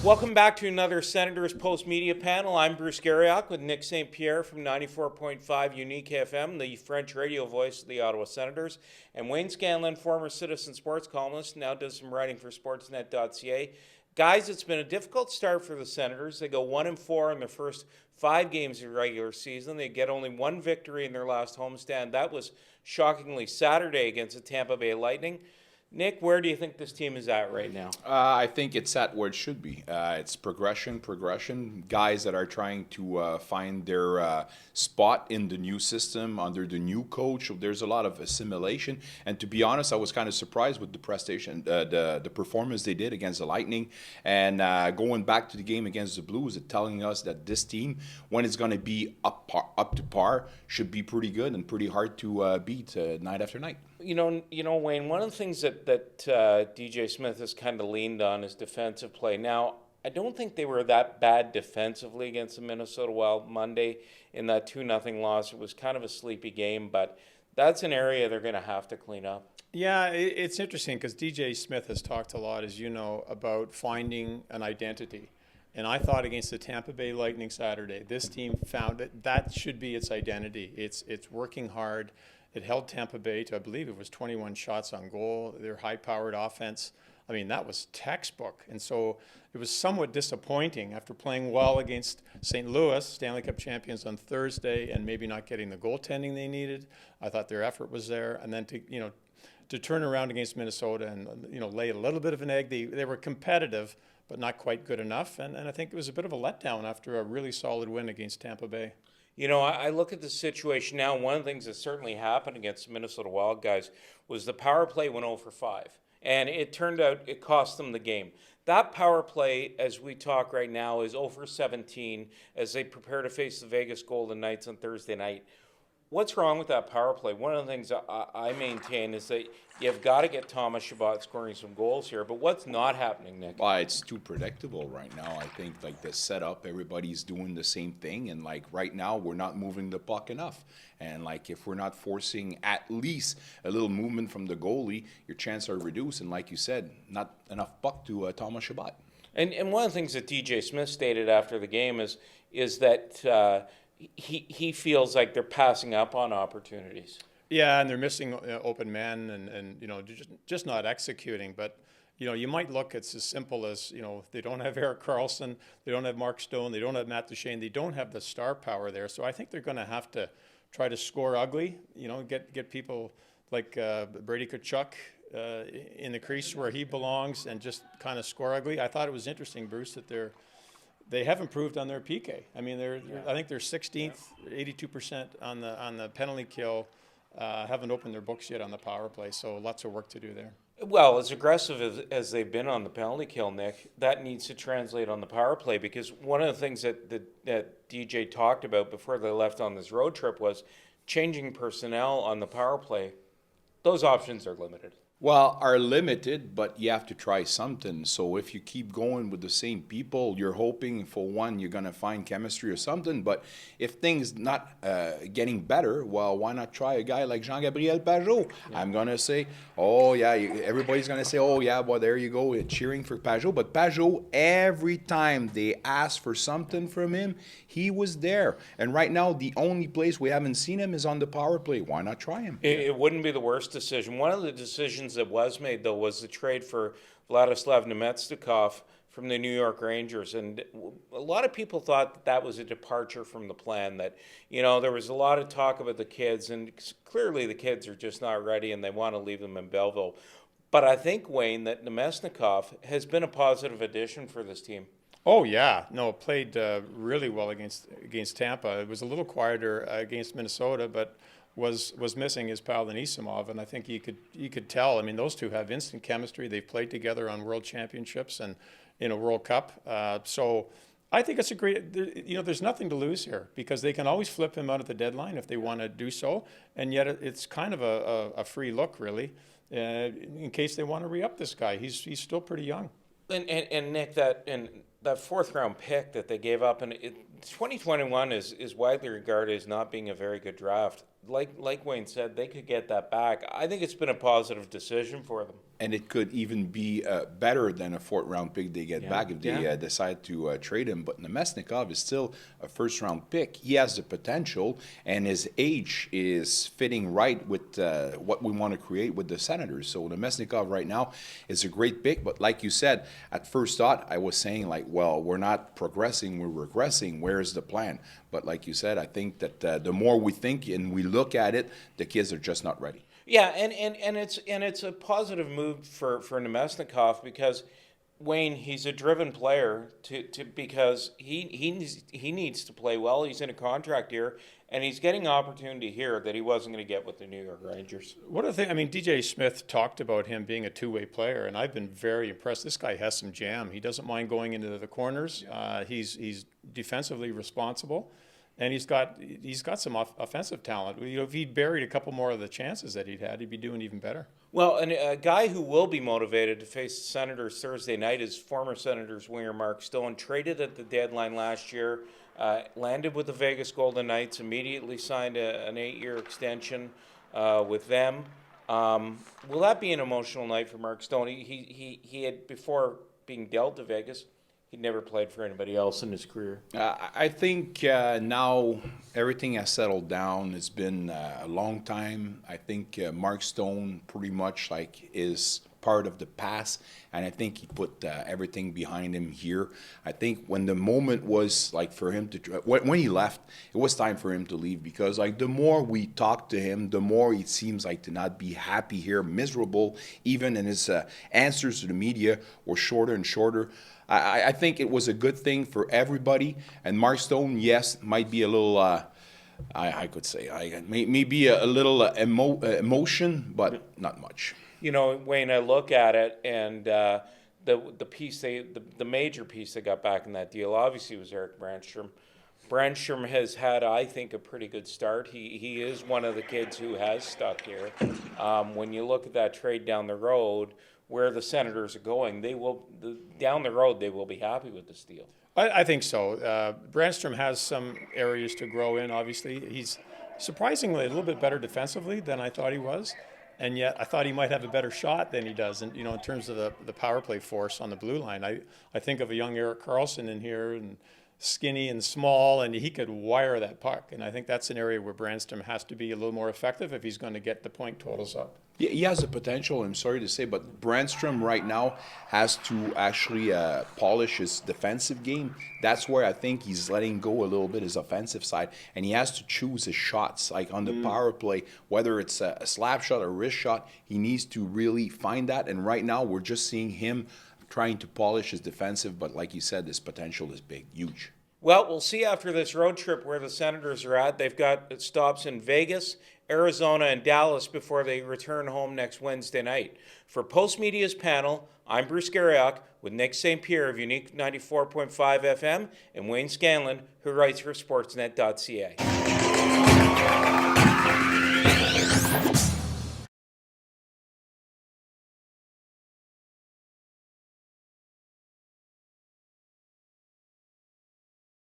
Welcome back to another Senators Post Media Panel. I'm Bruce Garriock with Nick St. Pierre from 94.5 Unique FM, the French radio voice of the Ottawa Senators. And Wayne Scanlon, former Citizen Sports columnist, now does some writing for Sportsnet.ca. Guys, it's been a difficult start for the Senators. They go 1-4 in their first 5 games of the regular season. They get only one victory in their last homestand. That was shockingly Saturday against the Tampa Bay Lightning. Nick, where do you think this team is at right now? I think it's at where it should be. It's progression. Guys that are trying to find their spot in the new system under the new coach. There's a lot of assimilation. And to be honest, I was kind of surprised with the prestation, the performance they did against the Lightning. And going back to the game against the Blues, it's telling us that this team, when it's going to be up to par, should be pretty good and pretty hard to beat night after night. You know, Wayne, one of the things that DJ Smith has kind of leaned on is defensive play. Now, I don't think they were that bad defensively against the Minnesota Wild Monday in that 2-0 loss. It was kind of a sleepy game, but that's an area they're going to have to clean up. Yeah, it's interesting because DJ Smith has talked a lot, as you know, about finding an identity. And I thought against the Tampa Bay Lightning Saturday, this team found that should be its identity. It's working hard. It held Tampa Bay to, I believe it was 21 shots on goal. Their high-powered offense, I mean, that was textbook. And so it was somewhat disappointing after playing well against St. Louis, Stanley Cup champions, on Thursday, and maybe not getting the goaltending they needed. I thought their effort was there. And then to turn around against Minnesota and lay a little bit of an egg. They were competitive, but not quite good enough. And I think it was a bit of a letdown after a really solid win against Tampa Bay. You know, I look at the situation now. One of the things that certainly happened against the Minnesota Wild guys was the power play went 0 for 5. And it turned out it cost them the game. That power play, as we talk right now, is 0 for 17 as they prepare to face the Vegas Golden Knights on Thursday night. What's wrong with that power play? One of the things I maintain is that you've got to get Thomas Chabot scoring some goals here. But what's not happening, Nick? Well, it's too predictable right now. I think the setup, everybody's doing the same thing. And right now, we're not moving the puck enough. And if we're not forcing at least a little movement from the goalie, your chances are reduced. And like you said, not enough puck to Thomas Chabot. And one of the things that DJ Smith stated after the game is that he feels like they're passing up on opportunities. Yeah, and they're missing open men and just not executing. But you might look, it's as simple as they don't have Erik Karlsson, they don't have Mark Stone, they don't have Matt Duchene, they don't have the star power there. So I think they're going to have to try to score ugly. Get people like Brady Tkachuk in the crease where he belongs and just kind of score ugly. I thought it was interesting, Bruce, that they have improved on their PK. I mean, I think they're 16th, 82% on the penalty kill. Haven't opened their books yet on the power play, so lots of work to do there. Well, as aggressive as they've been on the penalty kill, Nick, that needs to translate on the power play, because one of the things that DJ talked about before they left on this road trip was changing personnel on the power play. Those options are limited. Well, are limited, but you have to try something. So if you keep going with the same people, you're hoping for one, you're going to find chemistry or something. But if things not getting better, well, why not try a guy like Jean-Gabriel Pageau? Yeah. I'm going to say, oh, yeah, everybody's going to say, oh, yeah, well, there you go, cheering for Pageau. But Pageau, every time they asked for something from him, he was there. And right now, the only place we haven't seen him is on the power play. Why not try him? It wouldn't be the worst decision. One of the decisions that was made, though, was the trade for Vladislav Namestnikov from the New York Rangers. And a lot of people thought that was a departure from the plan, that, there was a lot of talk about the kids, and clearly the kids are just not ready and they want to leave them in Belleville. But I think, Wayne, that Namestnikov has been a positive addition for this team. Oh, yeah. No, played really well against Tampa. It was a little quieter against Minnesota, but was missing his pal Anisimov, and I think you could tell. I mean, those two have instant chemistry. They've played together on World Championships and in a World Cup. So I think it's a great. There's nothing to lose here because they can always flip him out at the deadline if they want to do so, and yet it's kind of a free look, really, in case they want to re-up this guy. He's still pretty young. And Nick, that fourth round pick that they gave up, and 2021 is widely regarded as not being a very good draft. Like Wayne said, they could get that back. I think it's been a positive decision for them. And it could even be better than a fourth-round pick they get back if they decide to trade him. But Namestnikov is still a first-round pick. He has the potential, and his age is fitting right with what we want to create with the Senators. So Namestnikov right now is a great pick. But like you said, at first thought, I was saying, like, well, we're not progressing, we're regressing. Where's the plan? But like you said, I think that the more we think and we look at it, the kids are just not ready. Yeah, and it's a positive move for Namestnikov because Wayne, he's a driven player because he needs to play well. He's in a contract here, and he's getting opportunity here that he wasn't going to get with the New York Rangers. What a thing! I mean, DJ Smith talked about him being a two-way player, and I've been very impressed. This guy has some jam. He doesn't mind going into the corners. He's defensively responsible. And he's got some offensive talent. You know, if he'd buried a couple more of the chances that he'd be doing even better. Well, and a guy who will be motivated to face the Senators Thursday night is former Senators winger Mark Stone. Traded at the deadline last year, landed with the Vegas Golden Knights, immediately signed an 8-year extension with them. Will that be an emotional night for Mark Stone? He had, before being dealt to Vegas, he'd never played for anybody else in his career. I think now everything has settled down. It's been a long time. I think Mark Stone pretty much like is part of the past, and I think he put everything behind him here. I think when the moment was like for him to when he left, it was time for him to leave because like the more we talk to him, the more it seems like to not be happy here, miserable. Even in his answers to the media were shorter and shorter. I think it was a good thing for everybody. And Mark Stone, yes, might be a little, I could say, maybe a little emotion, but not much. You know, Wayne, I look at it, and the piece the major piece they got back in that deal obviously was Eric Brandstrom. Brandstrom has had, I think, a pretty good start. He is one of the kids who has stuck here. When you look at that trade down the road, where the Senators are going, down the road they will be happy with this deal. I think so. Brandstrom has some areas to grow in, obviously. He's surprisingly a little bit better defensively than I thought he was, and yet I thought he might have a better shot than he does. And, you know, in terms of the power play force on the blue line, I think of a young Erik Karlsson in here, and skinny and small, and he could wire that puck. And I think that's an area where Brandstrom has to be a little more effective if he's going to get the point totals up. Yeah, he has the potential, I'm sorry to say, but Brandstrom right now has to actually polish his defensive game. That's where I think he's letting go a little bit his offensive side, and he has to choose his shots, like on the power play, whether it's a slap shot or wrist shot, he needs to really find that, and right now we're just seeing him trying to polish his defensive, but like you said, this potential is big, huge. Well, we'll see after this road trip where the Senators are at. They've got stops in Vegas, Arizona, and Dallas before they return home next Wednesday night. For Postmedia's panel, I'm Bruce Garriock with Nick St. Pierre of Unique 94.5 FM and Wayne Scanlon, who writes for Sportsnet.ca.